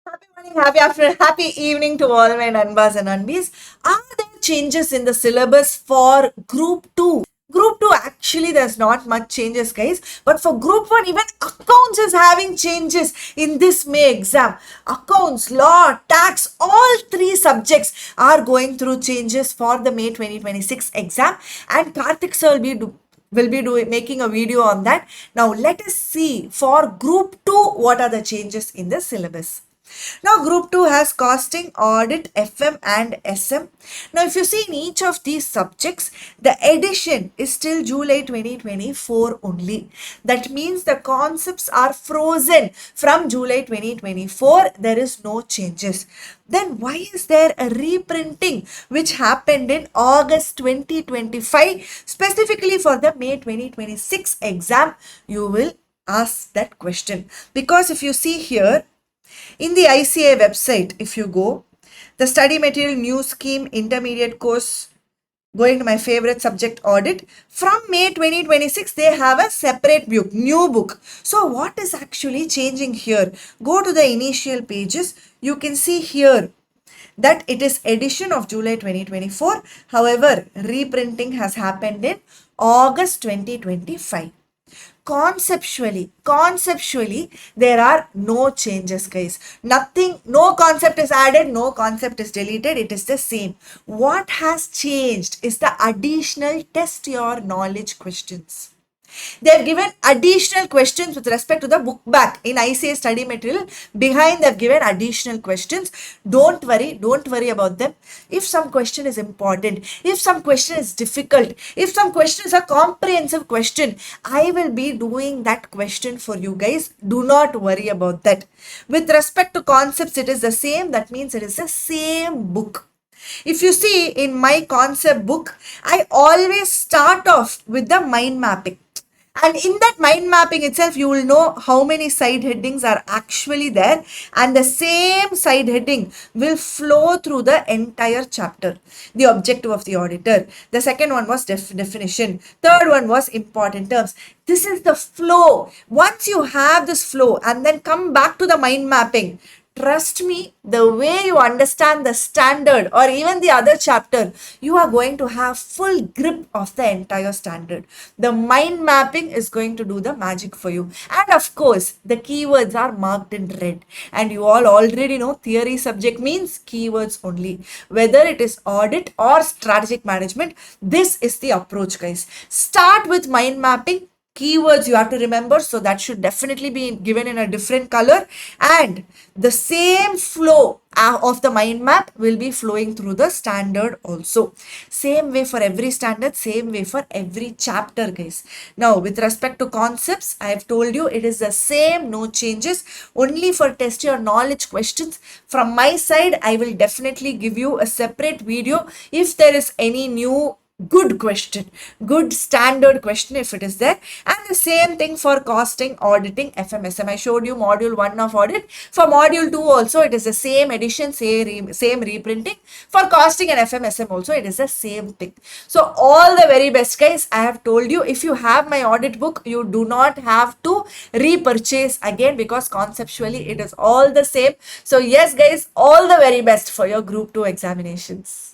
Happy morning, happy afternoon, happy evening to all my Nanbas and Nanbis. Are there changes in the syllabus for Group 2? Group 2, actually, there's not much changes, guys. But for Group 1, even accounts is having changes in this May exam. Accounts, law, tax, all three subjects are going through changes for the May 2026 exam. And Karthik sir will be making a video on that. Now, let us see for Group 2 what are the changes in the syllabus. Now, Group 2 has costing, audit, FM and SM. Now, if you see in each of these subjects, the edition is still July 2024 only. That means the concepts are frozen from July 2024. There is no changes. Then why is there a reprinting which happened in August 2025 specifically for the May 2026 exam? You will ask that question. Because if you see here, in the ICA website, if you go, the study material new scheme intermediate course, going to my favorite subject audit, from May 2026, they have a separate book, new book. So what is actually changing here? Go to the initial pages. You can see here that it is edition of July 2024. However, reprinting has happened in August 2025. Conceptually there are no changes, guys. Nothing, no concept is added, no concept is deleted, it is the same. What has changed is the additional test your knowledge questions. They have given additional questions with respect to the book back in ICA study material. Behind they have given additional questions. Don't worry about them. If some question is important, if some question is difficult, if some question is a comprehensive question, I will be doing that question for you guys. Do not worry about that. With respect to concepts, it is the same. That means it is the same book. If you see in my concept book, I always start off with the mind mapping. And in that mind mapping itself, you will know how many side headings are actually there. And the same side heading will flow through the entire chapter. The objective of the auditor. The second one was definition. Third one was important terms. This is the flow. Once you have this flow and then come back to the mind mapping, trust me, the way you understand the standard or even the other chapter, you are going to have full grip of the entire standard. The mind mapping is going to do the magic for you. And of course, the keywords are marked in red. And you all already know theory subject means keywords only. Whether it is audit or strategic management, this is the approach, guys. Start with mind mapping. Keywords you have to remember, so that should definitely be given in a different color, and the same flow of the mind map will be flowing through the standard also. Same way for every standard, same way for every chapter, guys. Now with respect to concepts, I have told you it is the same, no changes. Only for test your knowledge questions, from my side I will definitely give you a separate video if there is any new good question, good standard question if it is there. And the same thing for costing, auditing, FMSM. I showed you module 1 of audit. For module 2 also it is the same edition, same reprinting. For costing and FMSM also it is the same thing. So all the very best, guys. I have told you, if you have my audit book, you do not have to repurchase again, because conceptually it is all the same. So yes, guys, all the very best for your group 2 examinations.